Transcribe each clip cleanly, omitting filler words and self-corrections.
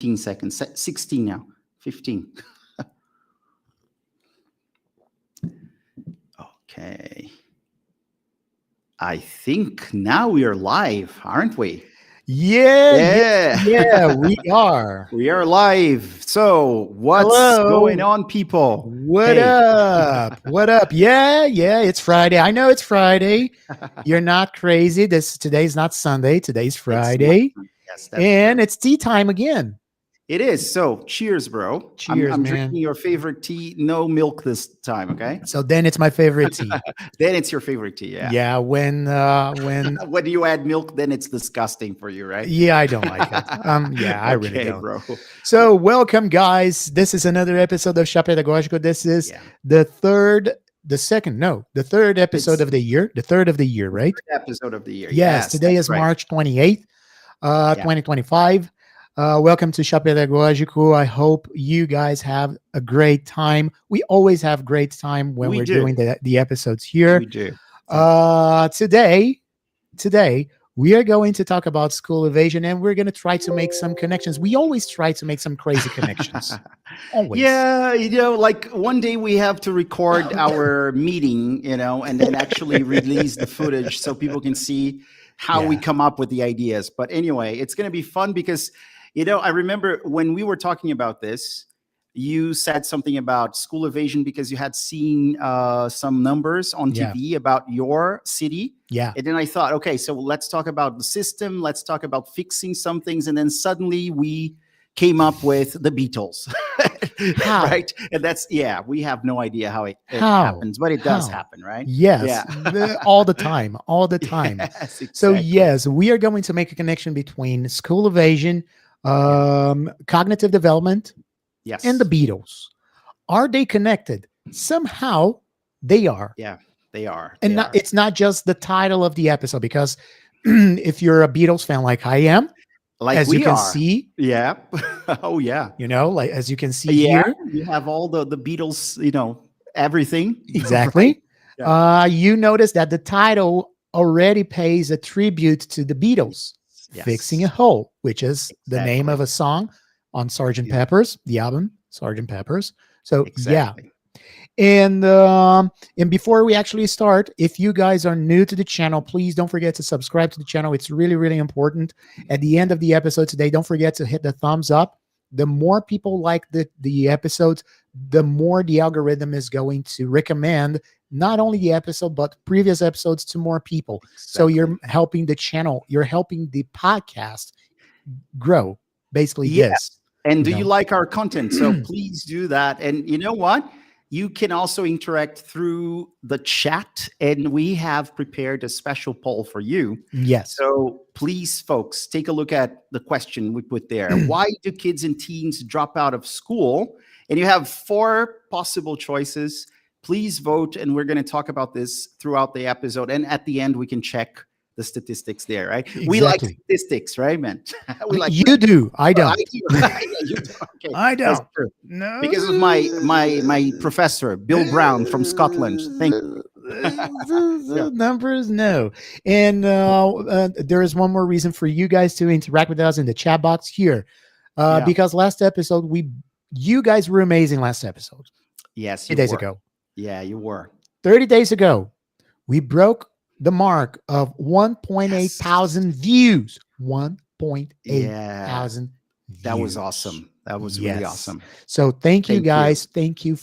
19 seconds, 16 now, 15. Okay. I think now we are live, aren't we? Yeah, we are. We are live. So what's Hello. going on, people? What up? What up? Yeah, it's Friday. I know it's Friday. You're not crazy. Today's not Sunday. Today's Friday. Yes, and it's tea time again. It is. So cheers, bro. Cheers, I'm man. drinking your favorite tea. No milk this time, okay? So then it's my favorite tea. Then it's your favorite tea, yeah. Yeah, when when you add milk, then it's disgusting for you, right? Yeah, I don't like it. Yeah, I really don't. Bro. So welcome, guys. This is another episode of Chá Pedagógico. This is the third episode of the year. The third of the year, right? Third episode of the year. Yes, today is right. March 28th, 2025. Welcome to Chá Pedagógico. I hope you guys have a great time. We always have great time when we're doing the episodes here. We do. Today, we are going to talk about school evasion, and we're going to try to make some connections. We always try to make some crazy connections. Always. Yeah, like one day we have to record our meeting, and then actually release the footage so people can see how we come up with the ideas. But anyway, it's going to be fun because I remember when we were talking about this, you said something about school evasion because you had seen some numbers on TV about your city. Yeah. And then I thought, okay, so let's talk about the system. Let's talk about fixing some things. And then suddenly we came up with the Beatles. Right? And we have no idea how it happens, but it does happen, right? Yes. All the time. Yes, exactly. So yes, we are going to make a connection between school evasion, cognitive development, and the Beatles. Are they connected? Somehow they are. Yeah, they are. And it's not just the title of the episode, because if you're a Beatles fan like I am, as you can see. Yeah. Oh, yeah. Like as you can see here. You have all the Beatles, everything. Exactly. Right? You notice that the title already pays a tribute to the Beatles. Yes. Fixing a Hole, which is the name of a song on Sgt. Pepper's, the album Sgt. Pepper's. So And before we actually start, if you guys are new to the channel, please don't forget to subscribe to the channel. It's really, really important. At the end of the episode today, don't forget to hit the thumbs up. The more people like the episodes, the more the algorithm is going to recommend not only the episode, but previous episodes to more people. So you're helping the channel, you're helping the podcast grow. Basically, yes. And do you like our content? So please do that. And you know what? You can also interact through the chat, and we have prepared a special poll for you. Yes. So please, folks, take a look at the question we put there. Why do kids and teens drop out of school? And you have 4 possible choices. Please vote, and we're going to talk about this throughout the episode. And at the end, we can check the statistics there, right? Exactly. We like statistics, right, man? You do. I don't. You do. Okay. I don't. That's true. No. Because of my professor, Bill Brown from Scotland. Thank you. The numbers, no. And there is one more reason for you guys to interact with us in the chat box here. Because last episode, you guys were amazing last episode. Yes, 30 days ago. Yeah, you were. 30 days ago, we broke the mark of 1.8 thousand views. 1.8 thousand views. That was awesome. That was really awesome. So thank you guys. Thank you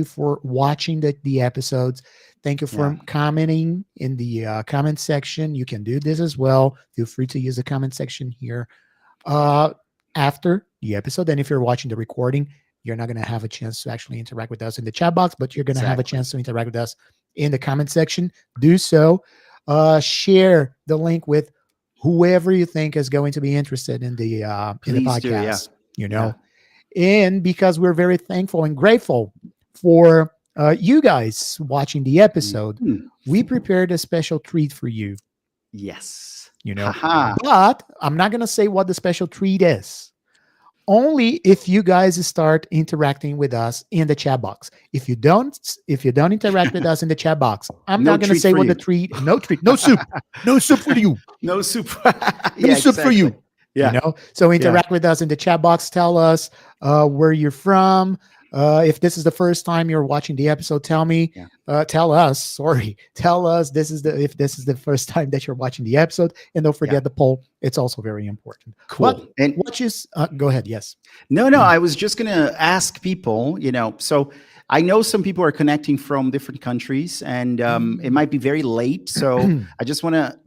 for watching the episodes. Thank you for commenting in the comment section. You can do this as well. Feel free to use the comment section here after the episode. And if you're watching the recording, you're not going to have a chance to actually interact with us in the chat box, but you're going to have a chance to interact with us in the comment section. Do so. Share the link with whoever you think is going to be interested in the podcast. And because we're very thankful and grateful for you guys watching the episode, we prepared a special treat for you. Yes. But I'm not going to say what the special treat is. Only if you guys start interacting with us in the chat box. If you don't interact with us in the chat box, I'm not going to say what the treat. No treat. No soup. No soup for you. No soup. No soup for you. Yeah. So interact with us in the chat box. Tell us where you're from. If this is the first time you're watching the episode, tell us if this is the first time that you're watching the episode, and don't forget the poll. It's also very important. Cool. And go ahead. Yes. No, I was just going to ask people, so I know some people are connecting from different countries, and it might be very late. So I just want to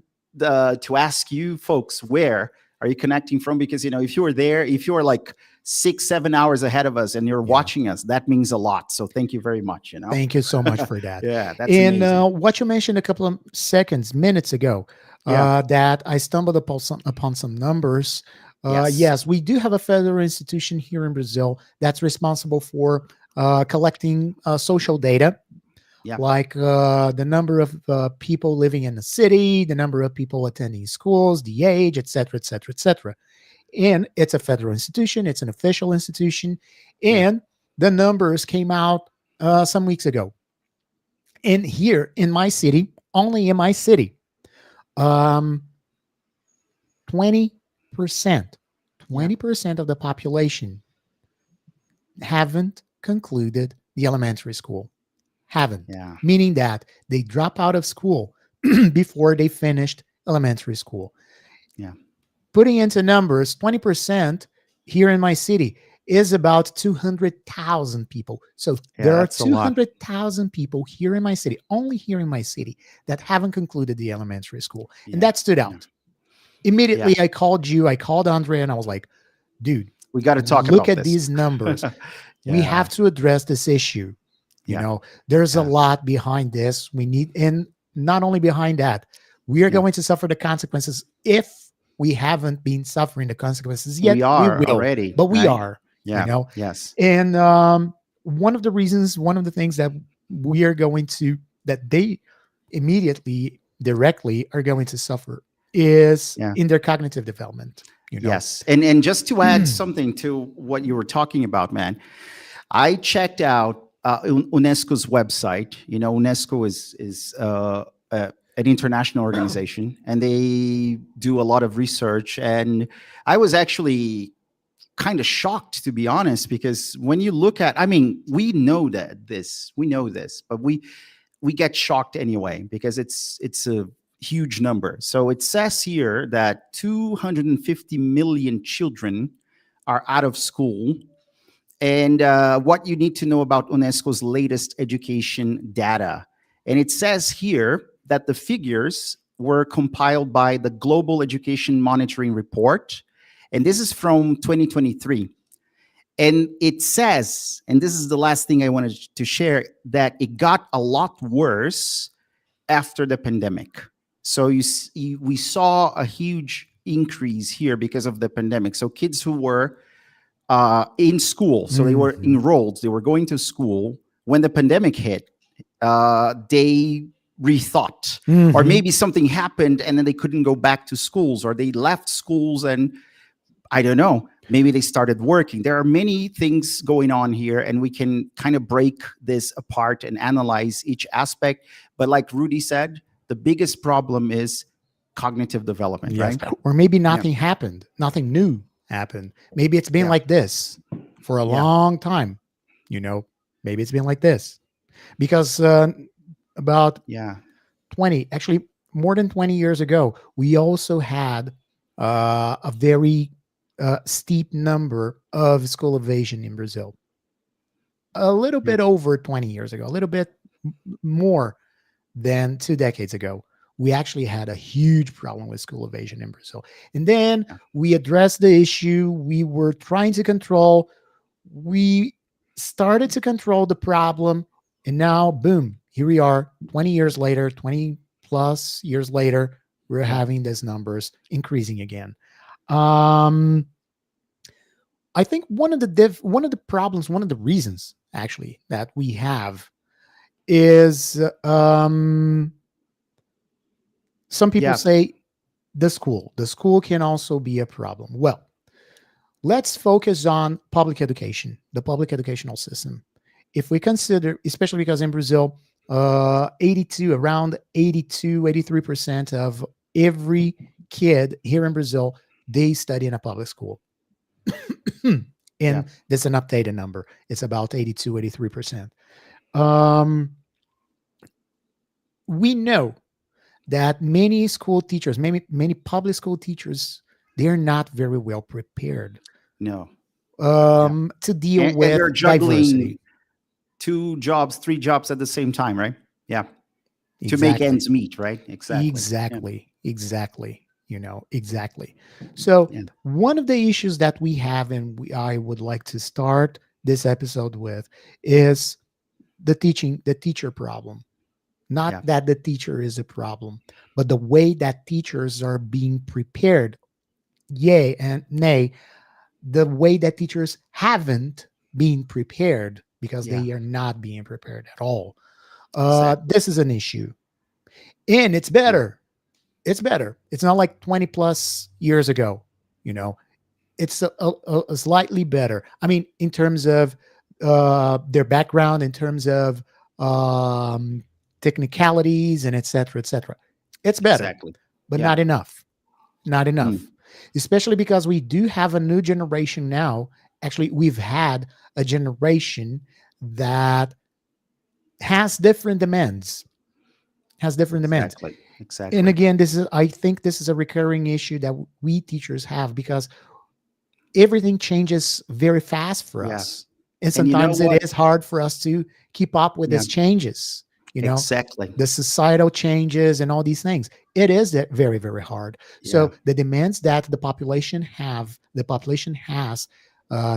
ask you folks, where are you connecting from? Because, if you were there, if you're like 6-7 hours ahead of us and you're watching us, that means a lot. So thank you very much. Thank you so much for that. Yeah, that's amazing. And what you mentioned a couple of minutes ago, that I stumbled upon some numbers. Yes, we do have a federal institution here in Brazil that's responsible for collecting social data. Like the number of people living in the city, the number of people attending schools, the age, et cetera, et cetera, et cetera. And it's a federal institution. It's an official institution. And the numbers came out some weeks ago. And here in my city, only in my city, 20% of the population haven't concluded the elementary school. Meaning that they drop out of school before they finished elementary school. Putting into numbers, 20% here in my city is about 200,000 people. So there are 200,000 people here in my city, only here in my city, that haven't concluded the elementary school. And that stood out. Immediately, I called Andre, and I was like, dude, we got to talk about this. Look at these numbers. We have to address this issue. There's a lot behind this. We need, and not only behind that, we are going to suffer the consequences if we haven't been suffering the consequences yet. We are already, but we are. Yes. And one of the things that we are going to, that they immediately, directly are going to suffer is in their cognitive development. Yes. And just to add something to what you were talking about, man, I checked out UNESCO's website. UNESCO is an international organization, and they do a lot of research. And I was actually kind of shocked, to be honest, because when you look at, we know this, but we get shocked anyway, because it's a huge number. So it says here that 250 million children are out of school. And what you need to know about UNESCO's latest education data. And it says here that the figures were compiled by the Global Education Monitoring Report. And this is from 2023. And it says, and this is the last thing I wanted to share, that it got a lot worse after the pandemic. So we saw a huge increase here because of the pandemic. So kids who were in school, so they were enrolled, they were going to school. When the pandemic hit, they rethought, or maybe something happened and then they couldn't go back to schools, or they left schools and I don't know, maybe they started working. There are many things going on here, and we can kind of break this apart and analyze each aspect. But like Rudy said, the biggest problem is cognitive development, right? Or maybe nothing happened, nothing new happened. Maybe it's been like this for a long time. Maybe it's been like this because about 20, actually more than 20 years ago, we also had a very steep number of school evasion in Brazil. A little bit over 20 years ago, a little bit more than 2 decades ago. We actually had a huge problem with school evasion in Brazil. And then we addressed the issue. We were trying to control. We started to control the problem. And now, boom, here we are 20 years later, 20 plus years later, we're having these numbers increasing again. I think one of the problems, one of the reasons actually that we have is some people say the school can also be a problem. Well, let's focus on public education, the public educational system. If we consider, especially because in Brazil, around 83% of every kid here in Brazil they study in a public school. Yeah. And that's an updated number. It's about 82, 83%. Um, we know that many school teachers, many public school teachers, they're not very well prepared No. Yeah. to deal And with they're juggling diversity. 2 jobs, 3 jobs at the same time, right? Yeah. To make Exactly. ends meet, right? Exactly. Yeah. Exactly. Exactly. So Yeah. one of the issues that we have, and I would like to start this episode with, is the teacher problem. Yeah. Not that the teacher is a problem, but the way that teachers are being prepared. Yay and nay, the way that teachers haven't been prepared because Yeah. they are not being prepared at all. Exactly. This is an issue. And it's better. It's better. It's not like 20 plus years ago. You know, it's a slightly better. I mean, in terms of their background, in terms of um, technicalities, and et cetera, et cetera. It's better, Exactly. but Yeah. not enough. Not enough. Mm. Especially because we do have a new generation now. Actually, we've had a generation that has different demands. Has different demands. Exactly. And Exactly. again, I think this is a recurring issue that we teachers have because everything changes very fast for Yeah. us. And And you know sometimes it what? is hard for us to keep up with Yeah. these changes, Exactly. the societal changes and all these things. It is very, very hard. Yeah. So the demands that the population has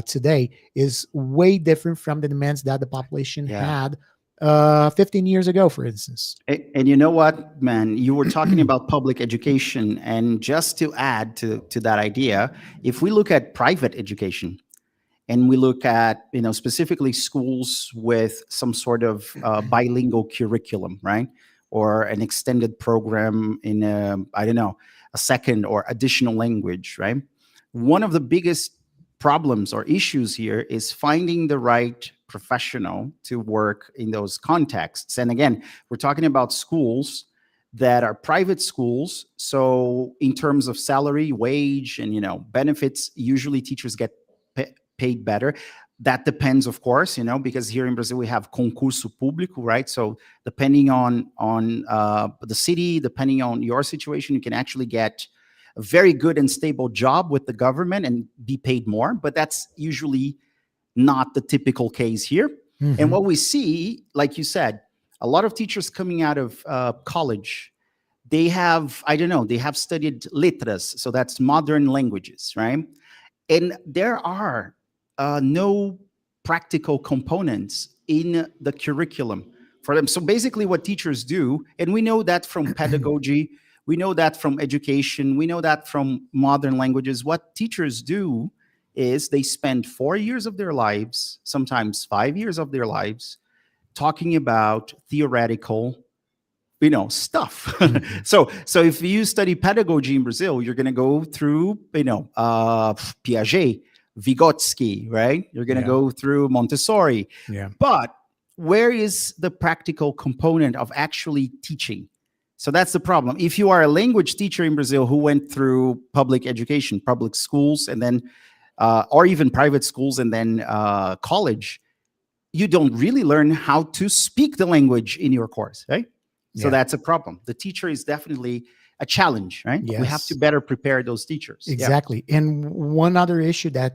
today is way different from the demands that the population Yeah. had 15 years ago, for instance. And you know what, man? You were talking about public education, and just to add to that idea, if we look at private education and we look at specifically schools with some sort of bilingual curriculum, right, or an extended program in I don't know, a second or additional language, right? One of the biggest problems or issues here is finding the right professional to work in those contexts. And again, we're talking about schools that are private schools. So in terms of salary, wage, and benefits, usually teachers get paid better. That depends, of course, because here in Brazil we have concurso público, right? So depending on the city, depending on your situation, you can actually get a very good and stable job with the government and be paid more. But that's usually not the typical case here. Mhm. And what we see, like you said, a lot of teachers coming out of college, they have, I don't know, they have studied letras, so that's modern languages, right? And there are no practical components in the curriculum for them. So basically what teachers do, and we know that from pedagogy, we know that from education, we know that from modern languages, what teachers do is they spend 4 years of their lives, sometimes 5 years of their lives, talking about theoretical stuff. Mhm. So if you study pedagogy in Brazil, you're going to go through Piaget, Vygotsky, right? You're going to Yeah. go through Montessori. Yeah. But where is the practical component of actually teaching? So that's the problem. If you are a language teacher in Brazil who went through public education, public schools, and then or even private schools and then college, you don't really learn how to speak the language in your course, right? So Yeah. that's a problem. The teacher is definitely a challenge, right? We have to Yes. better prepare those teachers. Yeah. Exactly. And one other issue that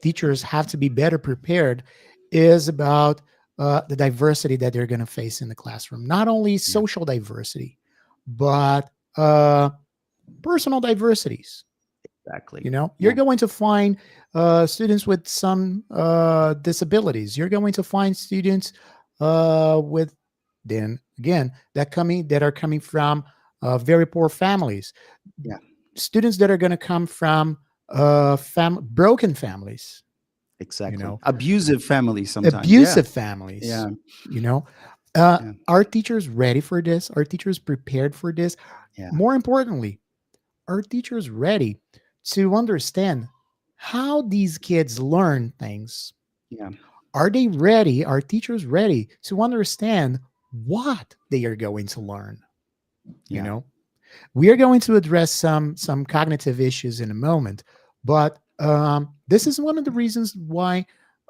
teachers have to be better prepared is about the diversity that they're going to face in the classroom. Not only social diversity, but personal diversities. Exactly. You're Yeah. going to find students with some disabilities. You're going to find students with, then again, that are coming from very poor families. Yeah. Students that are going to come from broken families. Exactly. Abusive families sometimes. Abusive families. Yeah. Are teachers ready for this? Are teachers prepared for this? Yeah. More importantly, are teachers ready to understand how these kids learn things? Yeah. Are they ready? Are teachers ready to understand what they are going to learn? Yeah. We are going to address some cognitive issues in a moment, but this is one of the reasons why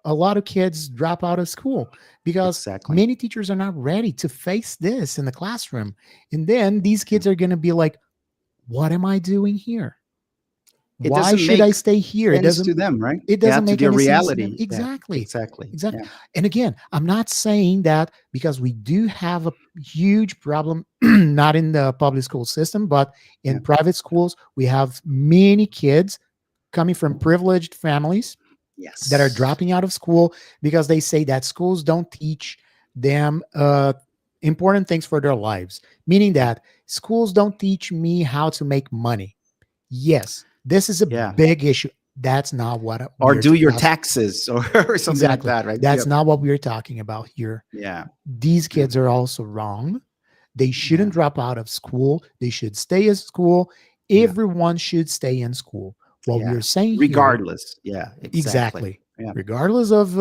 a lot of kids drop out of school, because Exactly. many teachers are not ready to face this in the classroom. And then these kids are going to be like, what am I doing here? It Why doesn't should I make stay here? sense to them, right? It Yeah, doesn't to make their any sense to them. reality. Yeah, Exactly. exactly. Exactly. Yeah, And again, I'm not saying that because we do have a huge problem, not in the public school system, but in Yeah. private schools, we have many kids coming from privileged families that are yes. dropping out of school because they say that schools don't teach them important things for their lives, meaning that schools don't teach me how to make money. Yes, this is a Yeah. big issue. That's not what Or we're do your talking. taxes or something like Exactly. that, right? That's Yep. not what we're talking about here. Yeah. These kids are also wrong. They shouldn't drop out of school. They should stay in school. Yeah. Everyone should stay in school. What we Yeah. are saying here, Regardless. Yeah, exactly. exactly, Yeah. regardless of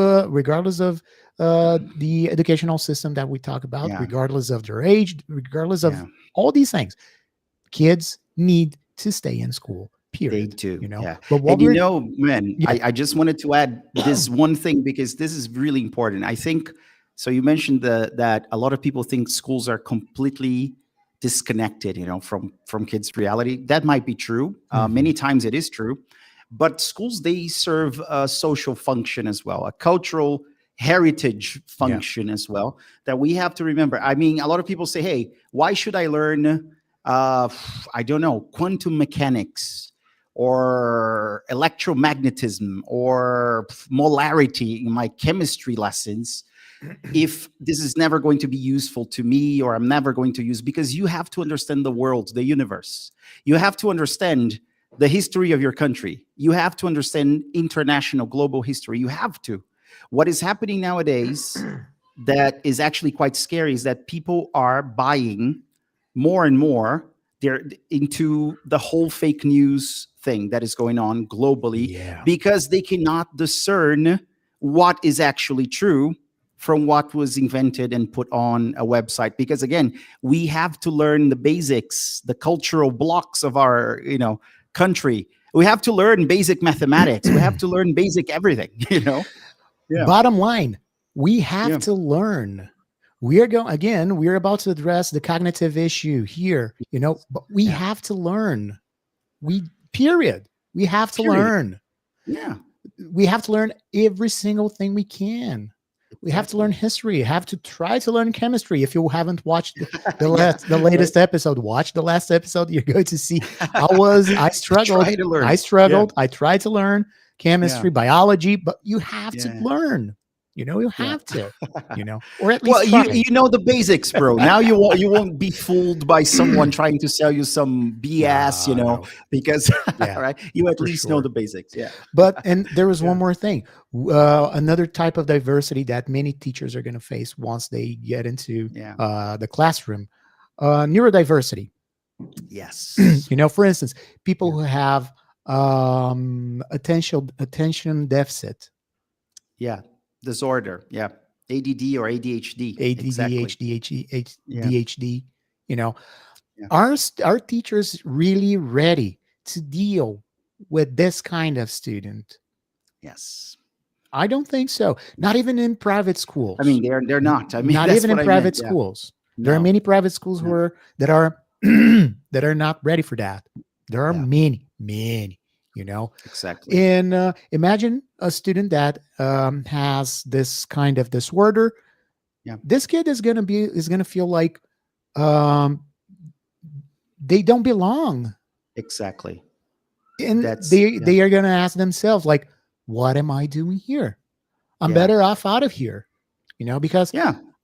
the educational system that we talk about, Yeah. regardless of their age, regardless of Yeah. all these things, kids need to stay in school. They Period. do. You know, Yeah. but what And you we're know, man, yeah. I just wanted to add this one thing because this is really important. I think so. You mentioned that a lot of people think schools are completely disconnected, from kids' reality. That might be true. Many times it is true, but schools, they serve a social function as well, a cultural heritage function as well, that we have to remember. I mean, a lot of people say, hey, why should I learn I don't know, quantum mechanics or electromagnetism or molarity in my chemistry lessons if this is never going to be useful to me, or I'm never going to use? Because you have to understand the world, the universe. You have to understand the history of your country. You have to understand international, global history. You have to. What is happening nowadays that is actually quite scary is that people are buying more and more they're into the whole fake news thing that is going on globally, because they cannot discern what is actually true from what was invented and put on a website. Because again, we have to learn the basics, the cultural blocks of our country. We have to learn basic mathematics. We have to learn basic everything. Bottom line, we have to learn. We're about to address the cognitive issue here, but we have to learn. We have to learn. Yeah. We have to learn every single thing we can. We have to learn history. You have to try to learn chemistry. If you haven't watched the latest episode, watch the last episode. You're going to see I struggled. I tried to learn chemistry, biology, but you have to learn. You have to, or at least try. You know the basics, bro. Now you won't be fooled by someone trying to sell you some BS, because right, you at least know the basics. Yeah. And there was one more thing. Another type of diversity that many teachers are going to face once they get into the classroom, neurodiversity. Yes. For instance, people who have attention deficit. Yeah. Disorder. Yeah. ADD or ADHD. ADHD. Are teachers really ready to deal with this kind of student? Yes. I don't think so. Not even in private schools. I mean, they're not. I mean, not even in private schools. There are many private schools that are that are not ready for that. There are many. Exactly. And imagine a student that has this kind of disorder. This kid is gonna feel like they don't belong. Exactly. And they are gonna ask themselves, like, what am I doing here? I'm better off out of here. Because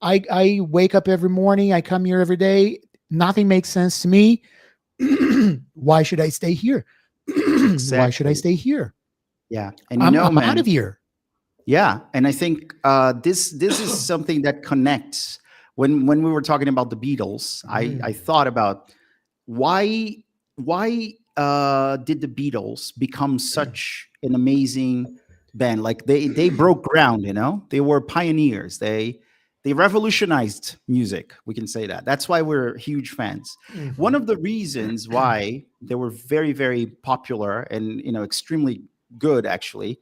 I wake up every morning, I come here every day, nothing makes sense to me. Why should I stay here? Exactly. Why should I stay here? Yeah. And I'm out of here. Yeah. And I think this is something that connects. When we were talking about the Beatles, I thought about why did the Beatles become such an amazing band? Like they broke ground, they were pioneers. They They revolutionized music. We can say that. That's why we're huge fans. Mhm. One of the reasons why they were very, very popular and extremely good, actually,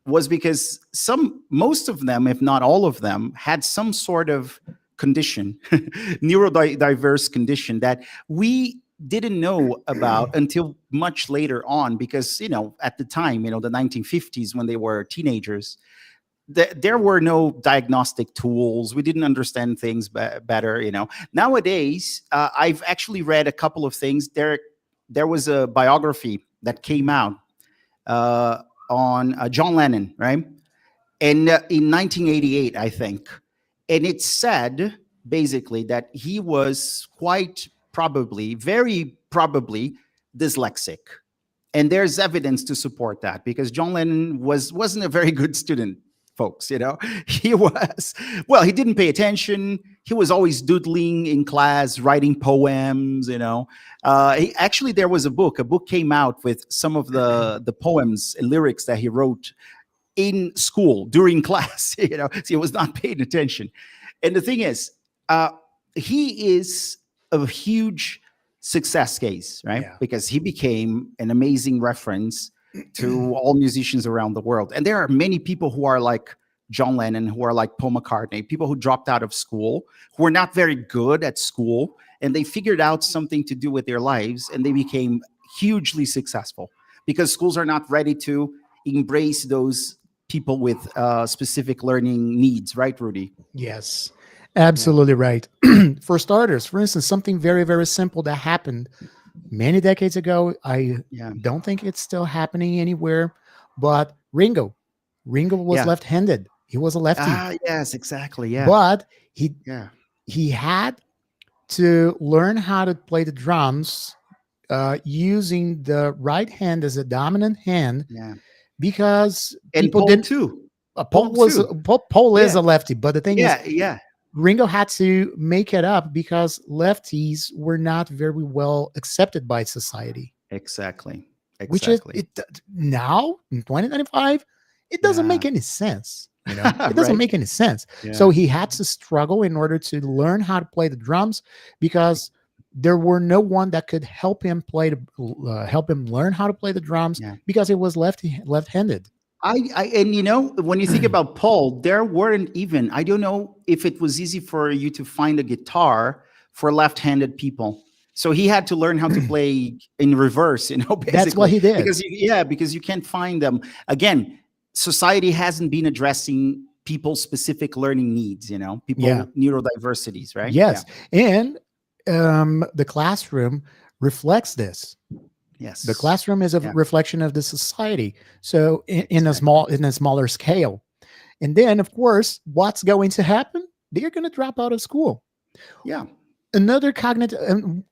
was because most of them, if not all of them, had some sort of condition, neurodiverse condition that we didn't know about until much later on, because at the time, the 1950s, when they were teenagers, there were no diagnostic tools. We didn't understand things better. Nowadays, I've actually read a couple of things. There was a biography that came out on John Lennon, right? And in 1988, I think. And it said basically that he was quite probably, very probably, dyslexic. And there's evidence to support that, because John Lennon wasn't a very good student, folks. He didn't pay attention. He was always doodling in class, writing poems. Actually, there was a book came out with some of the poems and lyrics that he wrote in school during class. So he was not paying attention. And the thing is, he is a huge success case, right? Yeah. Because he became an amazing reference to all musicians around the world. And there are many people who are like John Lennon, who are like Paul McCartney, people who dropped out of school, who are not very good at school, and they figured out something to do with their lives, and they became hugely successful, because schools are not ready to embrace those people with specific learning needs, right, Rudy? Yes, absolutely right. For starters, for instance, something very, very simple that happened many decades ago. I don't think it's still happening anywhere, but Ringo was left-handed. He was a lefty. Ah, yes, exactly. Yeah. But he had to learn how to play the drums using the right hand as a dominant hand. Yeah. Because and people Paul didn't. too. Paul is a lefty, but the thing is, Ringo had to make it up because lefties were not very well accepted by society. Exactly. Which is now in 2095, it doesn't make any sense. It doesn't make any sense. Yeah. So he had to struggle in order to learn how to play the drums, because there were no one that could help him help him learn how to play the drums, because he was left-handed. And when you think about Paul, there weren't even, I don't know if it was easy for you to find a guitar for left-handed people. So he had to learn how to play in reverse, basically. That's what he did. Because you can't find them. Again, society hasn't been addressing people's specific learning needs, neurodiversities, right? Yes. Yeah. And the classroom reflects this. Yes. The classroom is a reflection of the society. So in a smaller scale. And then, of course, what's going to happen? They're going to drop out of school. Yeah. Another cognitive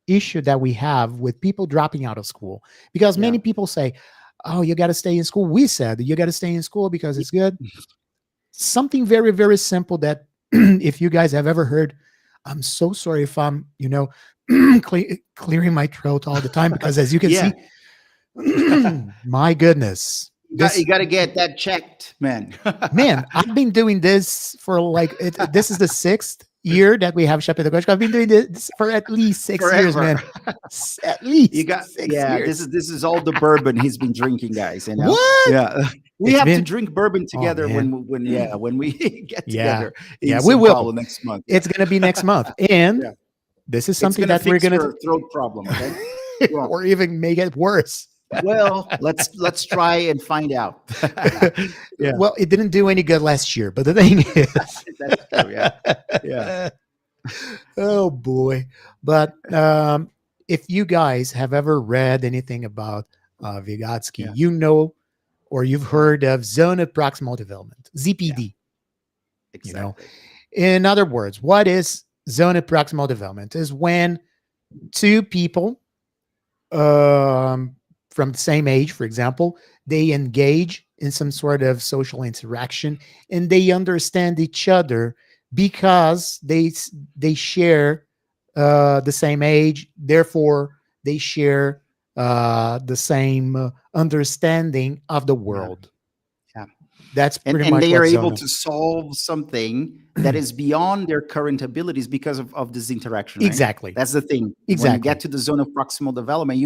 issue that we have with people dropping out of school, because many people say, oh, you got to stay in school. We said you got to stay in school because it's good. Something very, very simple that if you guys have ever heard, I'm so sorry if I'm, clearing my throat all the time, because as you can see, my goodness. You got to get that checked, man. Man, I've been doing this for this is the 6th year that we have Chá Pedagógico. I've been doing this for at least 6 years, man. At least 6 years. This is all the bourbon he's been drinking, guys. What? Yeah. We have to drink bourbon together when we get together. Yeah, we will next month. It's gonna be next month, and this is something that we're gonna throat problem, okay? or even make it worse. Well, let's try and find out. Well, it didn't do any good last year, but the thing is, that's true. Yeah. Oh boy! But if you guys have ever read anything about Vygotsky, or you've heard of zone of proximal development, ZPD. Exactly. In other words, what is zone of proximal development? Is when two people from the same age, for example, they engage in some sort of social interaction, and they understand each other because they share the same age. Therefore, they share the same understanding of the world. Yeah. That's And pretty much they what are able zone. to solve something that is beyond their current abilities because of this interaction, right? Exactly. That's the thing. When you Exactly. get to the zone of proximal development,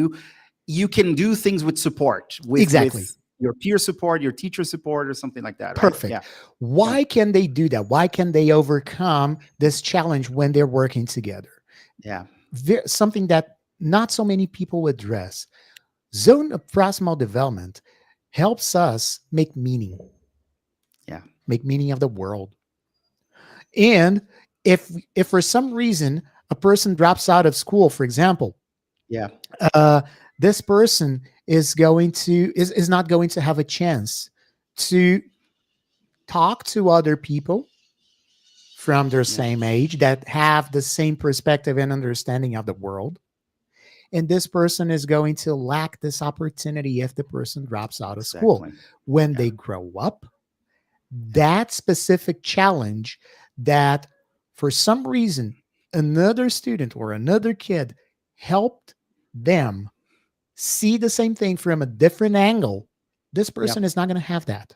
you can do things with support, Exactly. with your peer support, your teacher support, or something like that, right? Perfect. Yeah. Why can they do that? Why can they overcome this challenge when they're working together? Yeah. Something that not so many people address. Zone of proximal development helps us make meaning of the world. And if for some reason a person drops out of school, for example, Yeah. this person is not going to have a chance to talk to other people from their Yeah. same age that have the same perspective and understanding of the world. And this person is going to lack this opportunity if the person drops out of school. Exactly. When Yeah. they grow up, that specific challenge that for some reason another student or another kid helped them see the same thing from a different angle, this person is not going to have that.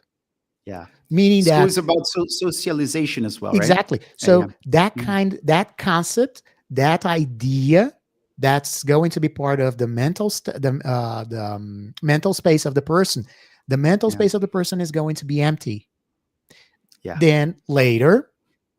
Yeah. Meaning School that is about socialization as well, right? exactly. Yeah. So that concept, that idea, that's going to be part of the mental mental space of the person. The mental space of the person is going to be empty. Yeah. Then later,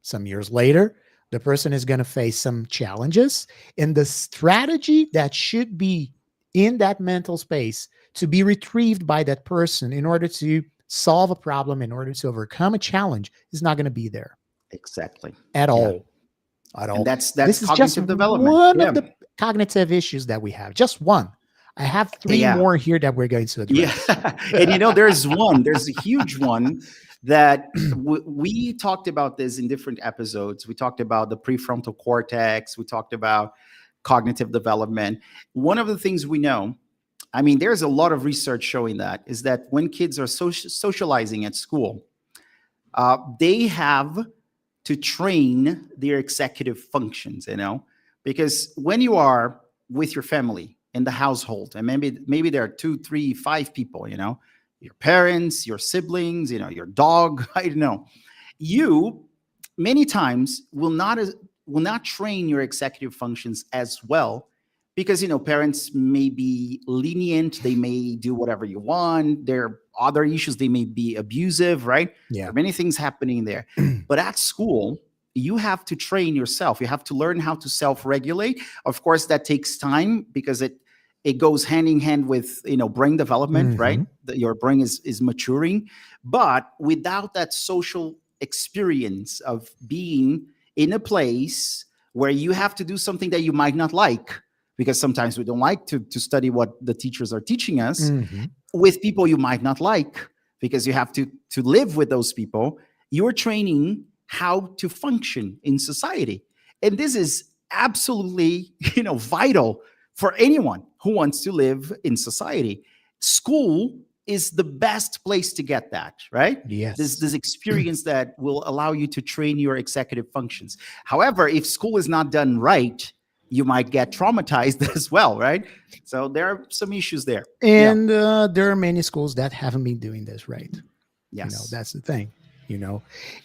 some years later, the person is going to face some challenges, and the strategy that should be in that mental space to be retrieved by that person in order to solve a problem, in order to overcome a challenge, is not going to be there Exactly. at Yeah. all. At all. And that's This is just cognitive development. one Yeah. of the cognitive issues that we have. Just one. I have three Yeah. more here that we're going to address. Yeah. And there's a huge one that we talked about this in different episodes. We talked about the prefrontal cortex. We talked about cognitive development. One of the things we know, I mean, there's a lot of research showing that, is that when kids are socializing at school, they have to train their executive functions, because when you are with your family in the household, and maybe there are 2, 3, 5 people, your parents, your siblings, your dog, I don't know. You many times will not train your executive functions as well, because parents may be lenient, they may do whatever you want. There are other issues, they may be abusive, right? Yeah. There are many things happening there. But at school, you have to train yourself. You have to learn how to self-regulate. Of course, that takes time, because it goes hand in hand with brain development, right? Your brain is maturing. But without that social experience of being in a place where you have to do something that you might not like, because sometimes we don't like to study what the teachers are teaching us, with people you might not like, because you have to live with those people, you're training how to function in society. And this is absolutely, vital for anyone who wants to live in society. School is the best place to get that, right? Yes. This experience that will allow you to train your executive functions. However, if school is not done right, you might get traumatized as well, right? So there are some issues there. And there are many schools that haven't been doing this right. Yes. That's the thing.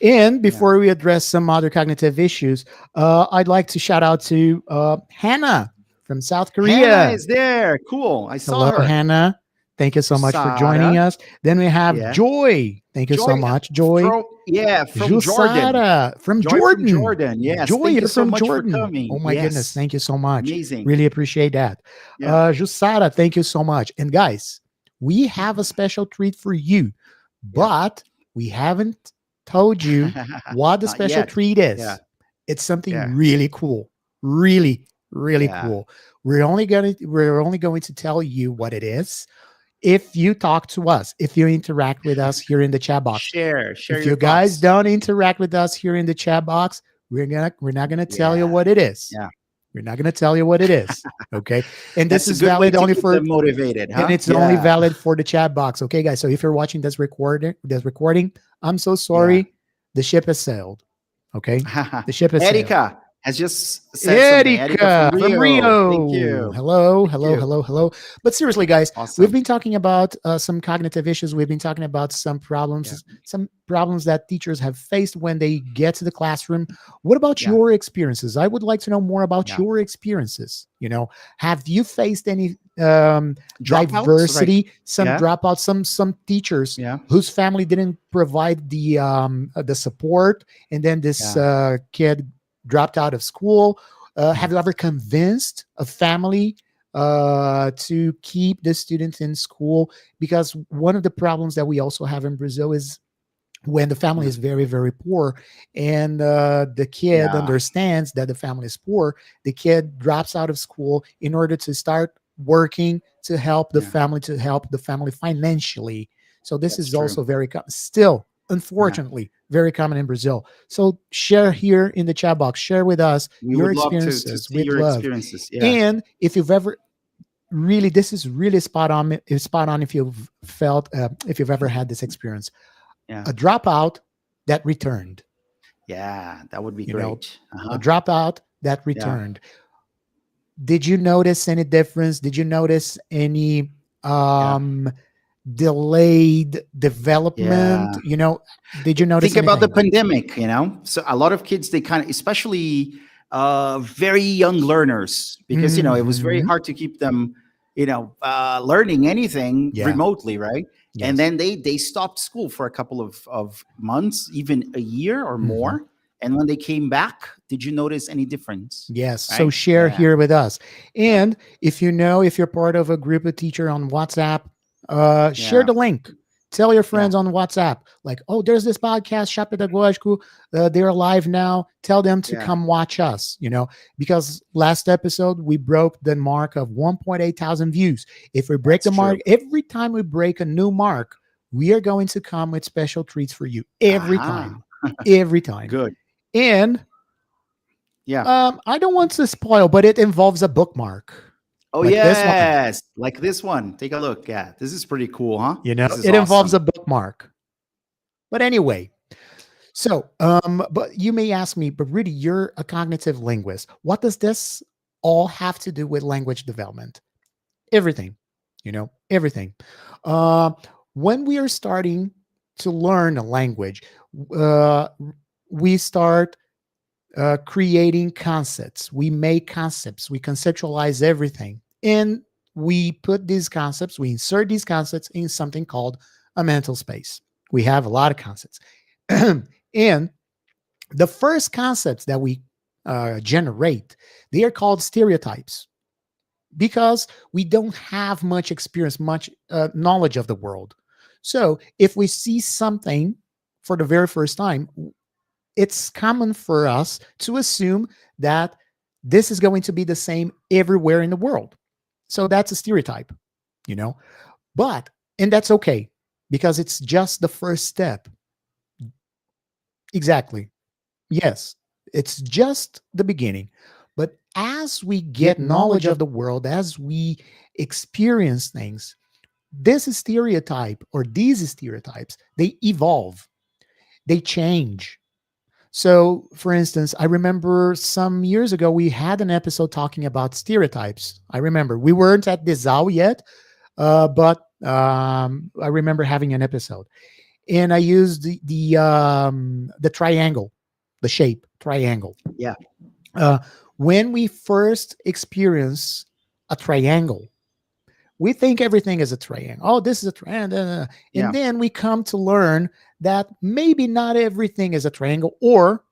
And before we address some other cognitive issues, I'd like to shout out to Hannah from South Korea. Hannah is there. Cool. I saw her. Hannah. Thank you so much for joining us. Then we have Joy. Thank you so much, Joy. From Jordan. From Joy Jordan. From Jordan. Yes. Joy, thank you so from much Jordan. for coming. Oh my goodness. Thank you so much. Amazing. Really appreciate that. Jusara, thank you so much. And guys, we have a special treat for you, but we haven't told you what the special treat is. Yeah. It's something really cool. Really, really cool. We're only going to tell you what it is if you talk to us, if you interact with us here in the chat box. Share. If you guys don't interact with us here in the chat box, we're not gonna tell you what it is. Yeah. We're not gonna tell you what it is. Okay. And this is valid only for them motivated, huh? And it's only valid for the chat box. Okay, guys. So if you're watching this recording, I'm so sorry. The ship has sailed. Okay. The ship has sailed. has just said something. Erica from Erica from Rio. Thank Rio. you. Hello, Thank hello, you. hello, hello. But seriously, guys, we've Awesome. been talking about some cognitive issues. We've been talking about Yeah. some problems that teachers have faced when they get to the classroom. What about Yeah. your experiences? I would like to know more about Yeah. your experiences. Have you faced any Dropouts, right? diversity, some Yeah. dropouts, some teachers Yeah. whose family didn't provide the support, and then this Yeah. kid dropped out of school? Have Yeah. you ever convinced a family to keep the student in school? Because one of the problems that we also have in Brazil is when the family Yeah. is very, very poor, and the kid Yeah. understands that the family is poor, the kid drops out of school in order to start working to help the Yeah. family, financially. So this That's is true. also still, Yeah. unfortunately, very common in Brazil. So share here in the chat box, share with us We your would love to experiences see with your love. experiences. Yeah. And if you've ever really, this is really spot on. It's spot on if you've felt, if you've ever had this experience, Yeah. a dropout that returned, Yeah. That would be you know, great. a Uh-huh. dropout that Yeah. returned. Did you notice any difference? Did you notice any Yeah. delayed development? Yeah. Did you notice Think about the anything? pandemic, so a lot of kids, they kind of, especially very young learners, because it was very Mhm. hard to keep them learning anything Yeah. remotely, right? And Yes. then they stopped school for a couple of months, even a year or Mhm. more. And when they came back, did you notice any difference? Yes. So Right. share Yeah. here with us. Yeah. And if you're part of a group of teacher on WhatsApp, share Yeah. the link. Tell your Yeah. friends on WhatsApp, like, oh, there's this podcast, Chá Pedagógico. They're live now. Tell them to Yeah. come watch us, because last episode we broke the mark of 1.8 thousand views. If we break That's the mark, true. every time we break a new mark, we are going to come with special treats for you every Aha. time. Every time. Good. And Yeah. I don't want to spoil, but it involves a bookmark Oh, like this one. yes. Like this one. Take a look. Yeah. This is pretty cool, huh? This is It involves awesome. a bookmark. But anyway, so, but you may ask me, but really, you're a cognitive linguist. What does this all have to do with language development? Everything, everything. Uh, when we are starting to learn a language, uh, we start creating concepts. We make concepts. We conceptualize everything. And we put these concepts, we insert these concepts in something called a mental space. We have a lot of concepts. And the first concepts that we generate, they are called stereotypes because we don't have much experience, much knowledge of the world. So if we see something for the very first time, it's common for us to assume that this is going to be the same everywhere in the world. So that's a stereotype, you know. But, and that's okay because it's just the first step. Exactly. Yes. It's just the beginning. But as we get knowledge of the world, as we experience things, this stereotype or these stereotypes, they evolve, they change. So, for instance, I remember some years ago, we had an episode talking about stereotypes. I remember we weren't at Disal yet, but I remember having an episode, and I used the triangle, the shape triangle. Yeah. Uh, when we first experience a triangle, we think everything is a triangle. Oh, this is a triangle. Yeah. And then we come to learn that maybe not everything is a triangle, or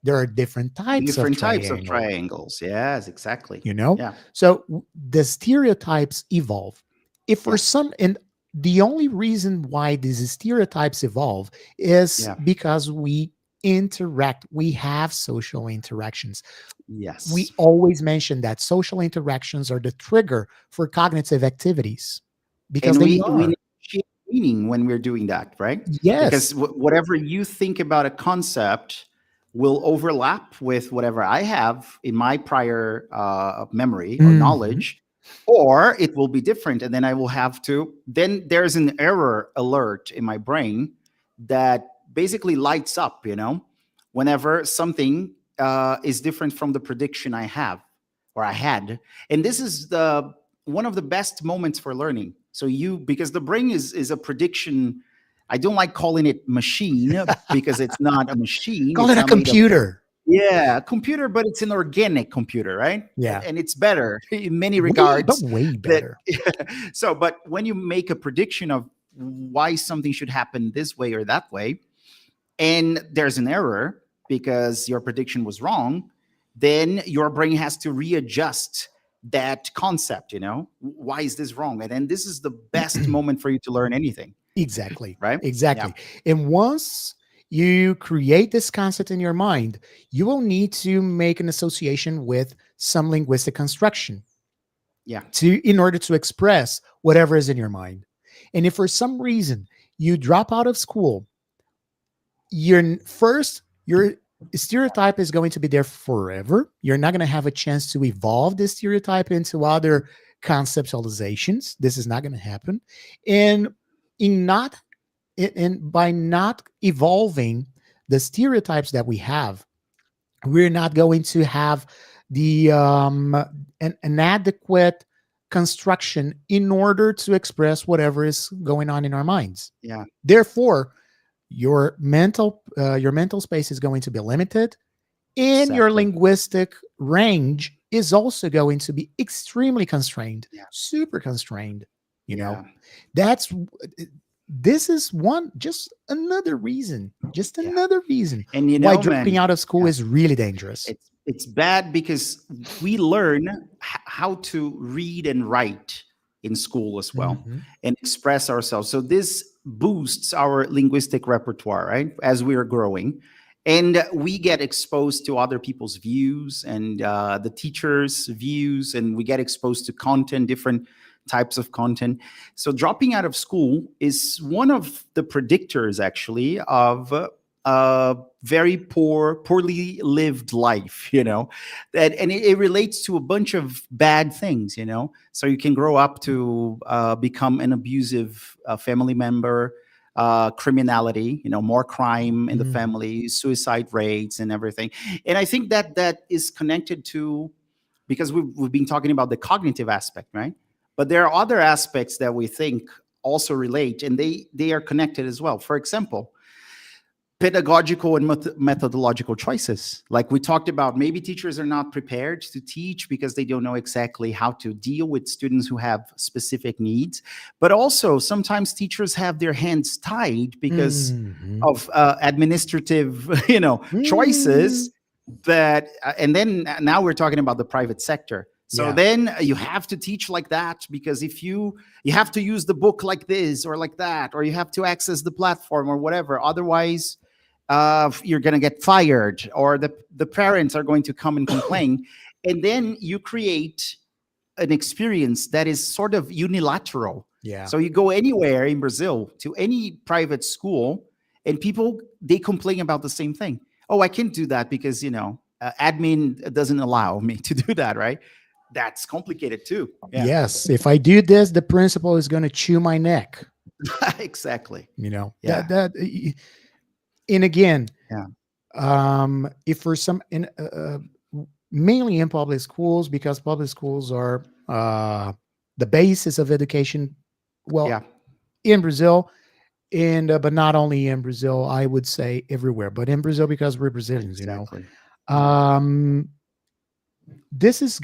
there are different types of Different types of triangle, triangles. Yes, exactly. you know? Yeah. So the stereotypes evolve. If for Yeah. some, and the only reason why these stereotypes evolve is Yeah. because we interact, we have social interactions. Yes. We always mention that social interactions are the trigger for cognitive activities because And they we are. initiate meaning when we're doing that, right? Because Yes. whatever you think about a concept will overlap with whatever I have in my prior memory or Mhm. knowledge, or it will be different. And then I will have to, then there's an error alert in my brain that basically lights up, whenever something is different from the prediction I have or I had. And this is the one of the best moments for learning. So because the brain is a prediction. I don't like calling it machine because it's not a machine. Call It's it a not made of, computer. yeah, a computer, but it's an organic computer, right? Yeah. And it's better in many regards. But way better. So, but when you make a prediction of why something should happen this way or that way, and there's an error because your prediction was wrong, then your brain has to readjust that concept. Why is this wrong? And then this is the best moment for you to learn anything. Exactly. Right? Exactly. Yeah. And once you create this concept in your mind, you will need to make an association with some linguistic construction. Yeah. In order to express whatever is in your mind. And if for some reason you drop out of school, your stereotype is going to be there forever. You're not going to have a chance to evolve this stereotype into other conceptualizations. This is not going to happen. And by not evolving the stereotypes that we have, we're not going to have the an adequate construction in order to express whatever is going on in our minds. Yeah. Therefore, your mental space is going to be limited, and your linguistic range is also going to be extremely constrained, super constrained. This is just another reason and why dropping out of school is really dangerous. It's bad because we learn how to read and write in school as well, and express ourselves. So this boosts our linguistic repertoire, right? As we are growing, and we get exposed to other people's views and the teachers' views, and we get exposed to content, different types of content. So dropping out of school is one of the predictors, actually, of a very poorly lived life, and it relates to a bunch of bad things, so you can grow up to become an abusive family member, criminality, more crime in the family, suicide rates and everything. And I think that is connected to, because we've been talking about the cognitive aspect, right? But there are other aspects that we think also relate, and they are connected as well. For example, pedagogical and methodological choices. Like we talked about, maybe teachers are not prepared to teach because they don't know exactly how to deal with students who have specific needs. But also sometimes teachers have their hands tied because of administrative, choices that, and then now we're talking about the private sector. So then you have to teach like that, because if you have to use the book like this or like that, or you have to access the platform or whatever. Otherwise, you're going to get fired, or the parents are going to come and complain. And then you create an experience that is sort of unilateral. Yeah. So you go anywhere in Brazil to any private school, and people, they complain about the same thing. Oh, I can't do that because, admin doesn't allow me to do that, right? That's complicated too. Yeah. Yes. If I do this, the principal is going to chew my neck. Exactly. And again, if for some, mainly in public schools, because public schools are the basis of education. Well, in Brazil, but not only in Brazil, I would say everywhere, but in Brazil, because we're Brazilians, this is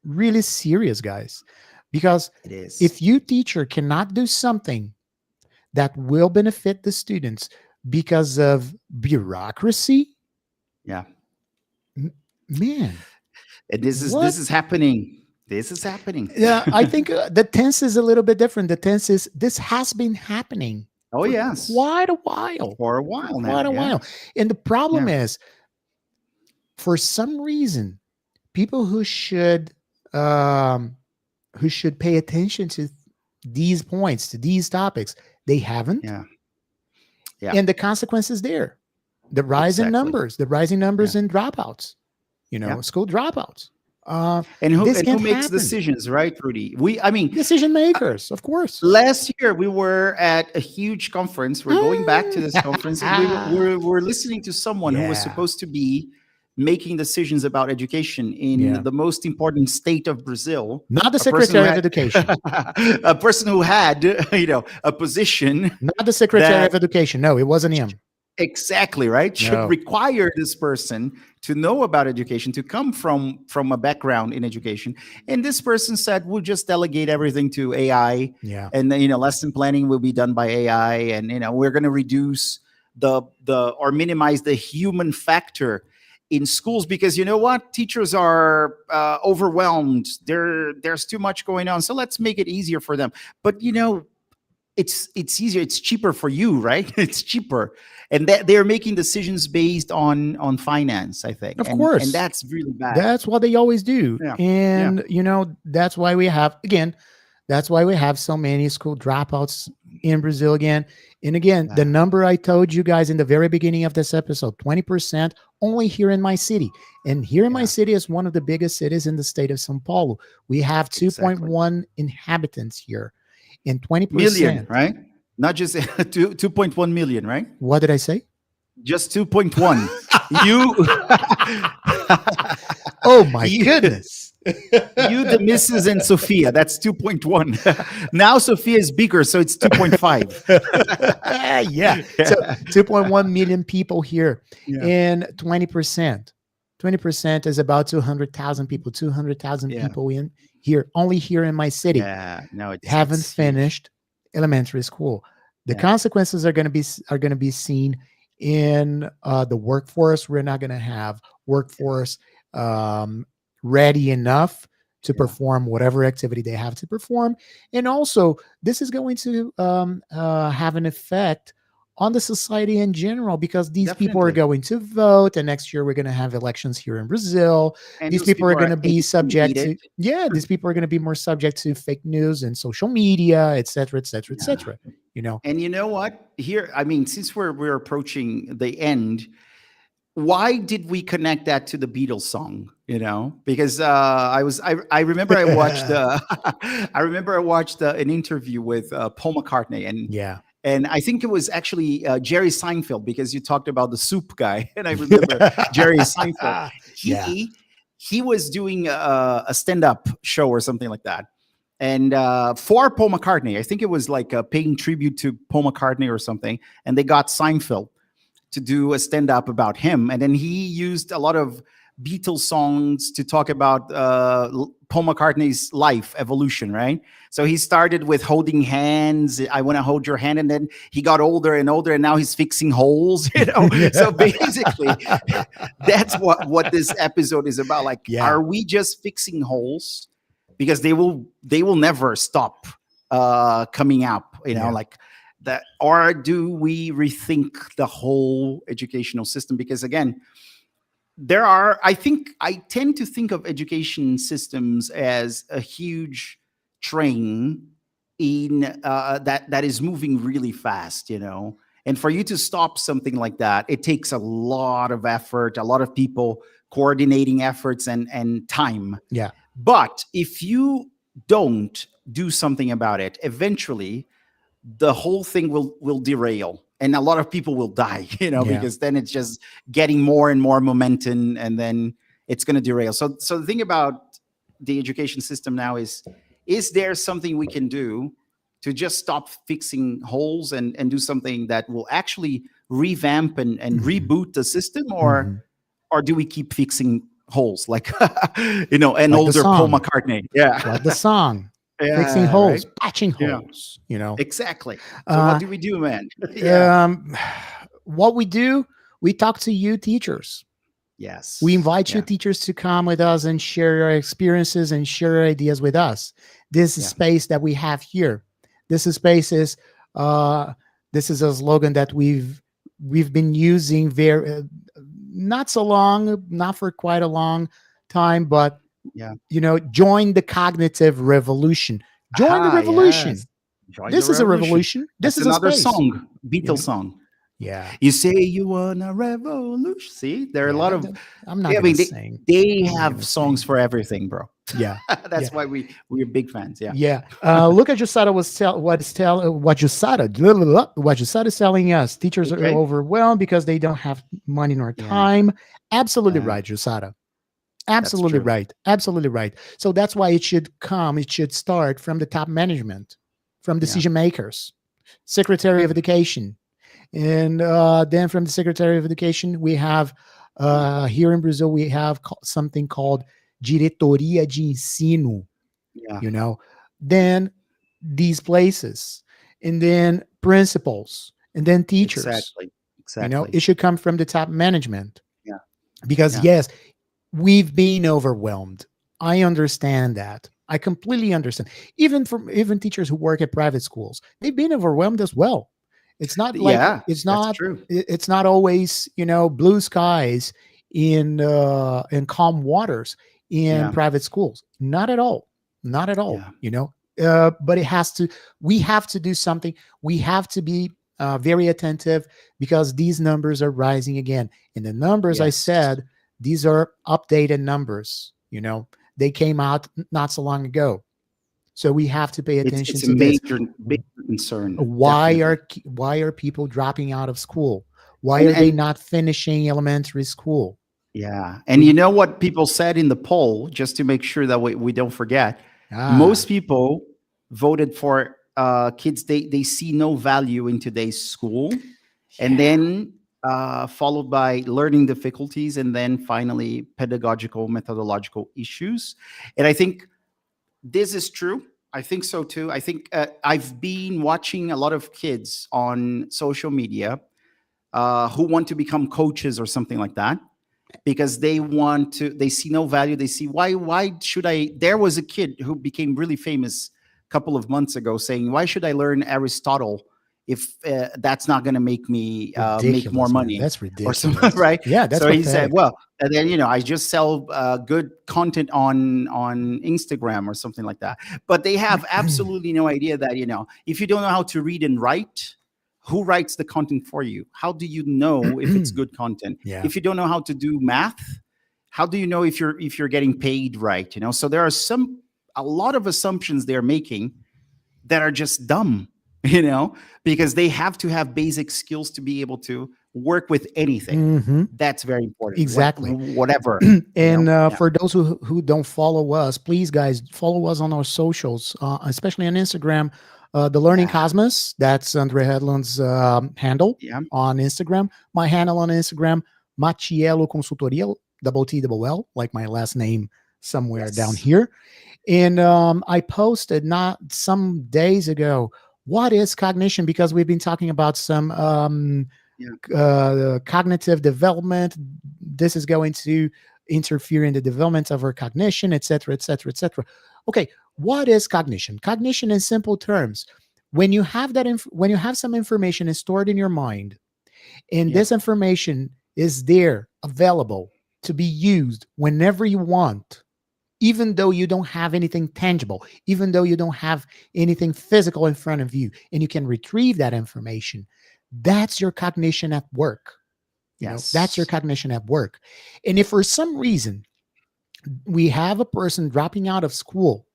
really serious, guys, because it is. If you teacher cannot do something that will benefit the students because of bureaucracy, man, this is happening. This is happening. Yeah, I think the tense is a little bit different. The tense is this has been happening. Oh, yes, quite a while. For a while now. Quite a while. And the problem is, for some reason, people who should pay attention to these points, to these topics, they haven't. And the consequence is there. The rise in numbers, in dropouts, school dropouts. And who makes decisions, right, Rudy? Decision makers, of course. Last year, we were at a huge conference. We're going back to this conference. And we were listening to someone who was supposed to be making decisions about education in the most important state of Brazil. Not the Secretary of Education. A person who had, a position. Not the Secretary of Education. No, it wasn't him. Exactly, right? Should require this person to know about education, to come from a background in education. And this person said, we'll just delegate everything to AI. Yeah. And then, lesson planning will be done by AI. And, we're going to reduce or minimize the human factor in schools, because you know what? Teachers are overwhelmed. There's too much going on. So let's make it easier for them. But, it's easier. It's cheaper for you, right? It's cheaper. And that they're making decisions based on finance, I think. Of course. And that's really bad. That's what they always do. Yeah. And, that's why we have so many school dropouts in Brazil again. And again, the number I told you guys in the very beginning of this episode, 20% only here in my city. And here in my city is one of the biggest cities in the state of São Paulo. We have 2.1 inhabitants here. And 20%. Million, right? Not just 2.1 million, right? What did I say? Just 2.1. You. Oh my goodness. You, the Mrs. and Sophia, that's 2.1. Now Sophia is bigger, so it's 2.5. Yeah. So 2.1 million people here. Yeah. And 20%. 20% is about 200,000 people, 200,000 people in here, only here in my city. Yeah, no, haven't finished elementary school. The consequences are going to be seen in the workforce. We're not going to have workforce ready enough to perform whatever activity they have to perform. And also, this is going to have an effect on the society in general, because these people are going to vote, and next year we're going to have elections here in Brazil. And these people are going to be subject to, these people are going to be more subject to fake news and social media, et cetera, et cetera, et cetera. And you know what? Here, I mean, since we're approaching the end, why did we connect that to the Beatles song? Because I remember I watched an interview with Paul McCartney, and I think it was actually Jerry Seinfeld, because you talked about the soup guy, and I remember Jerry Seinfeld. He was doing a stand-up show or something like that, and for Paul McCartney, I think it was like paying tribute to Paul McCartney or something, and they got Seinfeld to do a stand-up about him, and then he used a lot of Beatles songs to talk about Paul McCartney's life evolution, right? So he started with holding hands. I want to hold your hand. And then he got older and older, and now he's fixing holes, So basically, that's what this episode is about. Like, are we just fixing holes? Because they will never stop coming up, like that. Or do we rethink the whole educational system? Because again, I tend to think of education systems as a huge train in that is moving really fast, and for you to stop something like that, it takes a lot of effort, a lot of people coordinating efforts and time. Yeah. But if you don't do something about it, eventually the whole thing will derail. And a lot of people will die, because then it's just getting more and more momentum, and then it's going to derail. So the thing about the education system now is there something we can do to just stop fixing holes and do something that will actually revamp and reboot the system, or do we keep fixing holes like, an like older Paul McCartney? Yeah. Like the song. Fixing holes, patching holes, Exactly. So what do we do, man? What we do, we talk to you teachers. Yes. We invite you teachers to come with us and share your experiences and share your ideas with us. This is space that we have here. This is spaces. This is a slogan that we've been using not so long, not for quite a long time, but join the cognitive revolution. Join the revolution. Yes. This is a revolution. This is another space. song, Beatles song. Yeah. You say you want a revolution. See, there are a lot of. I'm not. They have songs for everything, bro. Yeah. That's Yeah. why we're big fans. Yeah. Yeah. Look at Jusada what Jusada is telling us. Teachers are Okay. overwhelmed because they don't have money nor Yeah. time. Absolutely Yeah. right, Jusada. That's Absolutely true. right. Absolutely right. So that's why it should start from the top management, from Yeah. decision makers, Secretary of Education. And then from the Secretary of Education, we have here in Brazil, we have something called Diretoria de Ensino, Yeah. you know, then these places, and then principals, and then teachers. Exactly. It Exactly. should come from the top management. Yeah. Because Yeah. yes, we've been overwhelmed. I understand that. I completely understand. Even teachers who work at private schools, they've been overwhelmed as well. It's not like Yeah. That's true. it's not always, blue skies in calm waters in Yeah. private schools. Not at all. Not at all. Yeah. But we have to do something. We have to be very attentive because these numbers are rising again. And the numbers I Yes. said, these are updated numbers. They came out not so long ago. So we have to pay attention It's a to this. major concern. Why Definitely. are people dropping out of school? Why are they And not finishing elementary school? yeah. And you know what people said in the poll, just to make sure that we don't forget, most people voted for kids. They see no value in today's school. And then followed by learning difficulties, and then finally pedagogical methodological issues. And I think this is true. I think so too. I think I've been watching a lot of kids on social media who want to become coaches or something like that, because they see no value. They see, why should I? There was a kid who became really famous a couple of months ago saying, why should I learn Aristotle if that's not going to make me make more money? Man. That's Or ridiculous. something, right? Yeah, that's so he said, pathetic. well, and then I just sell good content on Instagram or something like that. But they have absolutely no idea that if you don't know how to read and write, who writes the content for you? How do you know if it's good content? Yeah. If you don't know how to do math, how do you know if you're getting paid right? So there are a lot of assumptions they're making that are just dumb, because they have to have basic skills to be able to work with anything. That's very important. Exactly. Whatever. And for those who don't follow us, please, guys, follow us on our socials, especially on Instagram. The Learning Cosmos, that's Andre Hedlund's handle on Instagram. My handle on Instagram, Machiello Consultoria, double T, double L, like my last name somewhere down here. And I posted not some days ago, what is cognition? Because we've been talking about some cognitive development. This is going to interfere in the development of our cognition, et cetera, et cetera, et cetera. Okay, what is cognition? Cognition, in simple terms, when you have when you have some information is stored in your mind, and this information is there, available to be used whenever you want, even though you don't have anything tangible, even though you don't have anything physical in front of you, and you can retrieve that information, that's your cognition at work. That's your cognition at work. And if for some reason we have a person dropping out of school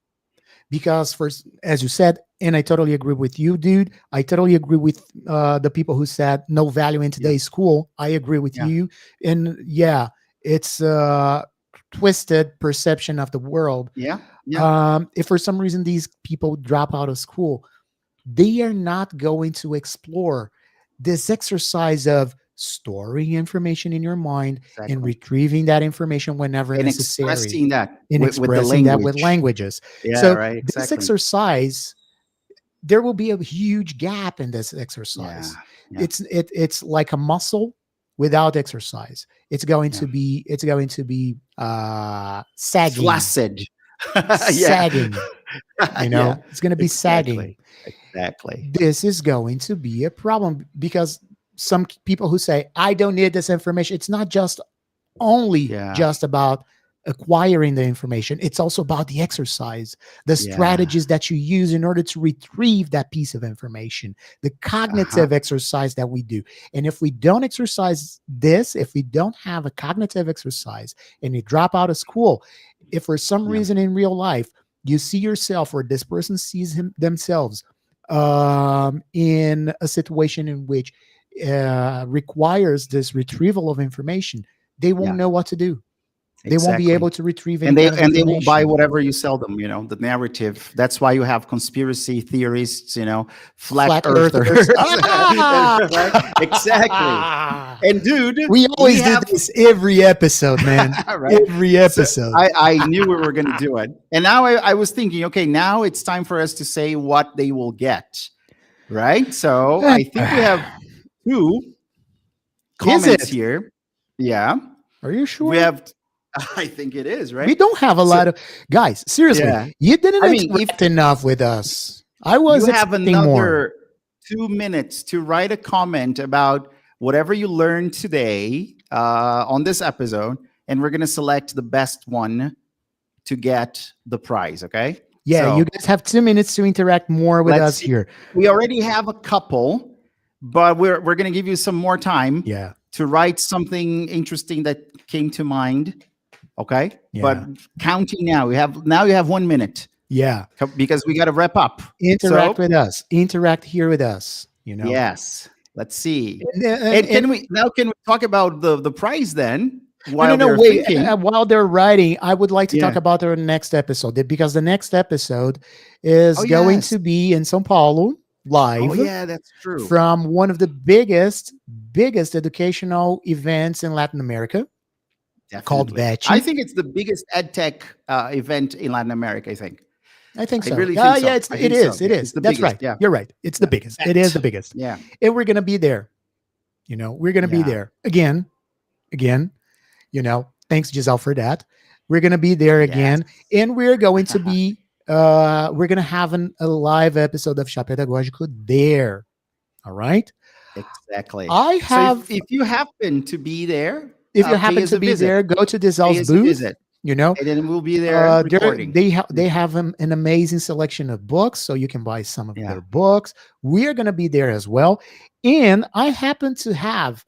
because, as you said, and I totally agree with you, dude. I totally agree with the people who said no value in today's school. I agree with you. And it's twisted perception of the world. If for some reason these people drop out of school, they are not going to explore this exercise of storing information in your mind and retrieving that information whenever necessary, expressing that expressing that with languages. This exercise, there will be a huge gap in this exercise. It's like a muscle without exercise. It's going to be sagging, flaccid, sagging. It's going to be sagging. Exactly. This is going to be a problem because some people who say, I don't need this information. It's not just only just about acquiring the information. It's also about the exercise, the strategies that you use in order to retrieve that piece of information, the cognitive exercise that we do. And if we don't exercise this, if we don't have a cognitive exercise and you drop out of school, if for some reason in real life you see yourself or this person sees themselves in a situation in which requires this retrieval of information, they won't know what to do. They won't be able to retrieve any kind of and they will buy information. whatever you sell them, the narrative. That's why you have conspiracy theorists, flat earthers. Right? Exactly. And dude, we always do this every episode, man. Right? Every episode. So I knew we were going to do it. And now I was thinking, okay, now it's time for us to say what they will get. Right? So I think we have 2 comments here. Yeah. Are you sure? We have... I think it is, right? We don't have a lot of guys. Seriously, you didn't expect enough with us. I was expecting more. You have another 2 minutes to write a comment about whatever you learned today on this episode, and we're gonna select the best one to get the prize. Okay? Yeah, so, you guys have 2 minutes to interact more with us here. We already have a couple, but we're gonna give you some more time. Yeah. To write something interesting that came to mind. Okay. Yeah. But counting now, you have 1 minute. Yeah. Because we got to wrap up. Interact with us. Interact here with us. Yes. Let's see. And can we talk about the prize then? While while they're writing, I would like to talk about our next episode, because the next episode is going to be in São Paulo live. Oh yeah, that's true. From one of the biggest educational events in Latin America. Definitely. Called BGE. I think it's the biggest EdTech event in Latin America. I think so. I really think so. Yeah, it is. It is. That's biggest, right. Yeah. You're right. It's the biggest. It is the biggest. Yeah. And we're gonna be there. We're gonna be there again. Thanks, Disal, for that. We're gonna be there again, and we're going to be. We're gonna have a live episode of Chá Pedagógico there. All right. Exactly. So if you happen to be there. If you happen to be there, go to Disal's booth. And then we'll be there recording. They have an amazing selection of books, so you can buy some of their books. We're going to be there as well. And I happen to have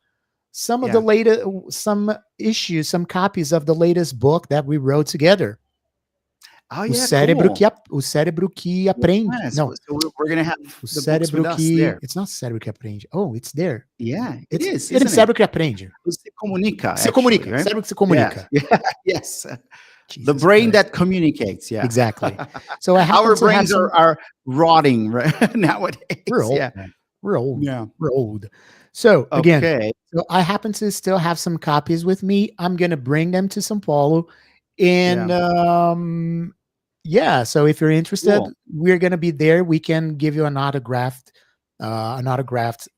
some of the latest, some copies of the latest book that we wrote together. Oh, o cérebro que aprende. No, so we're gonna have o cérebro que there. It's not cérebro que aprende. Oh, it's there. Yeah, it is. It's cérebro que aprende. Se comunica. Se comunica. Right? Cérebro que se comunica. Yeah. Yes. Jesus the brain Christ. That communicates. Yeah. Exactly. So our brains are rotting right nowadays. We're old. Yeah. We're old. Yeah. We're old. So again, so I happen to still have some copies with me. I'm gonna bring them to São Paulo. And so if you're interested, we're gonna be there. We can give you an autographed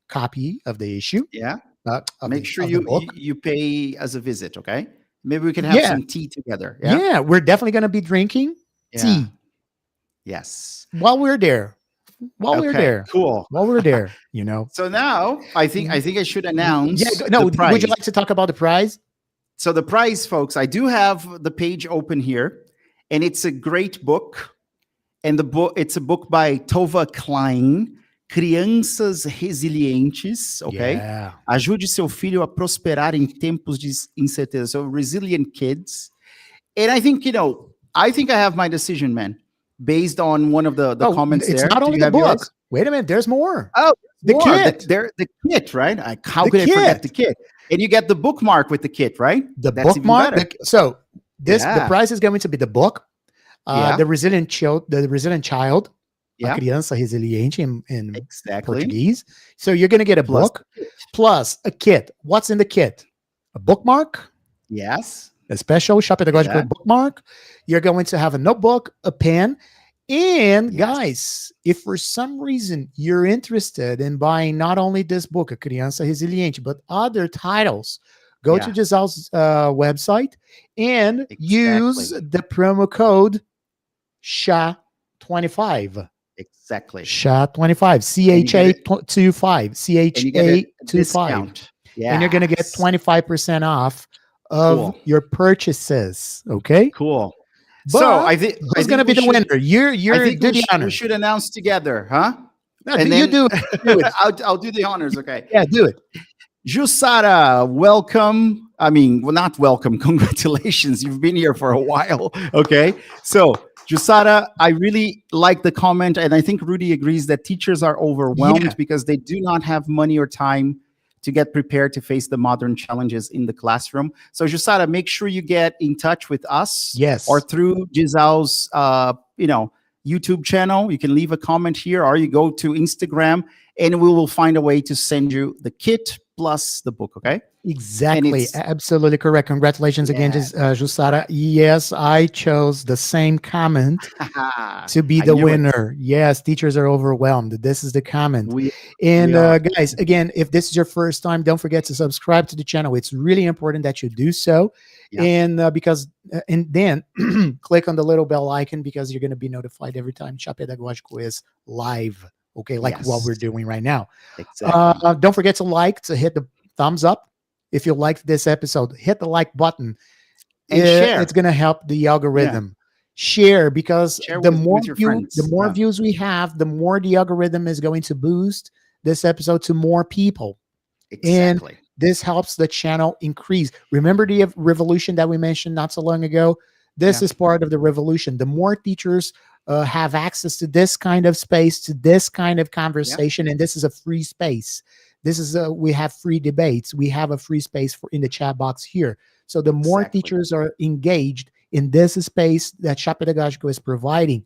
copy of the issue. Yeah. Make sure you pay as a visit, okay? Maybe we can have some tea together. Yeah, we're definitely gonna be drinking tea. Yes. While we're there. Cool. While we're there, So now I think I should announce. Would you like to talk about the prize? So the prize, folks, I do have the page open here, and it's a great book. And it's a book by Tova Klein, Crianças Resilientes, okay? Yeah. Ajude seu filho a prosperar em tempos de incerteza. So Resilient Kids. And I think, I have my decision, man, based on one of the comments it's there. It's not only the book. Yours? Wait a minute, there's more. Oh, the kit. The kit, right? How could I forget the kit? And you get the bookmark with the kit, right? The bookmark. The prize is going to be the book, the resilient child, a criança resiliente in Portuguese. So you're going to get a book plus a kit. What's in the kit? A bookmark. Yes. A special Chá Pedagógico bookmark. You're going to have a notebook, a pen. And guys, if for some reason you're interested in buying not only this book, A Criança Resiliente, but other titles, go to Disal's website and use the promo code CHA25. Exactly. CHA25. CHA25. CHA25. Yeah. And you're going to get 25% off of your purchases. Okay? Cool. But so I think who's going to be the winner? You're do the honors. We should announce together, huh? No, and then, do it. I'll do the honors. Okay. Yeah, do it. Jussara, welcome. I mean, well, not welcome. Congratulations. You've been here for a while. Okay. So, Jusada, I really like the comment. And I think Rudy agrees that teachers are overwhelmed because they do not have money or time to get prepared to face the modern challenges in the classroom. So, Jusada, make sure you get in touch with us. Yes. Or through Gisal's, YouTube channel. You can leave a comment here, or you go to Instagram, and we will find a way to send you the kit plus the book. Okay. Exactly. Absolutely correct. Congratulations again, Jusada. Yes, I chose the same comment to be the winner. Yes, teachers are overwhelmed. This is the comment. Guys, again, if this is your first time, don't forget to subscribe to the channel. It's really important that you do so. And then click on the little bell icon, because you're going to be notified every time Chá Pedagógico is live. Okay, like what we're doing right now. Exactly. Don't forget to hit the thumbs up. If you liked this episode, hit the like button. And share. It's going to help the algorithm. Share, because the more views we have, the more the algorithm is going to boost this episode to more people. Exactly. And this helps the channel increase. Remember the revolution that we mentioned not so long ago? This is part of the revolution. The more teachers have access to this kind of space, to this kind of conversation, and this is a free space. This is we have free debates. We have a free space in the chat box here. So the more teachers are engaged in this space that Chá Pedagógico is providing,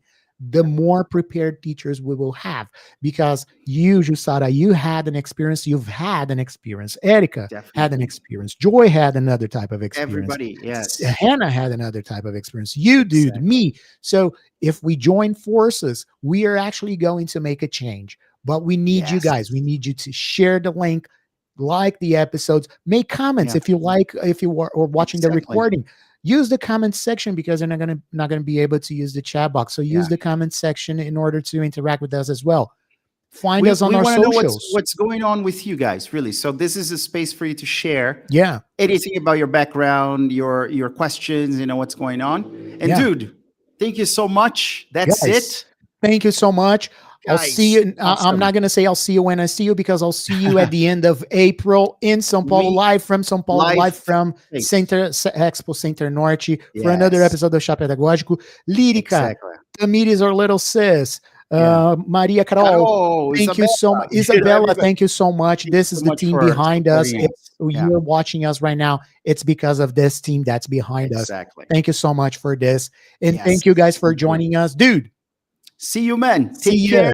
the more prepared teachers we will have. Because you, Jusada, you had an experience. You've had an experience. Erica had an experience. Joy had another type of experience. Everybody, yes. Hannah had another type of experience. You, dude, me. So if we join forces, we are actually going to make a change. But we need you guys. We need you to share the link, like the episodes, make comments if you are watching the recording. Use the comment section, because they're not gonna be able to use the chat box. So use the comment section in order to interact with us as well. Find us on our socials. Know what's going on with you guys, really. So this is a space for you to share. Anything about your background, your questions, what's going on. And dude, thank you so much. That's it. Thank you so much. I'll see you. I'm not going to say I'll see you when I see you, because I'll see you at the end of April in São Paulo, live from São Paulo, live from Expo Center Norte, for another episode of Chá Pedagógico. Lírica, Tamires, our little sis. Maria Carol, thank you so much. Isabella, thank you so much. This is the team behind us. If you're watching us right now, it's because of this team that's behind us. Thank you so much for this. And thank you guys for joining us. Dude, see you, man. Take care.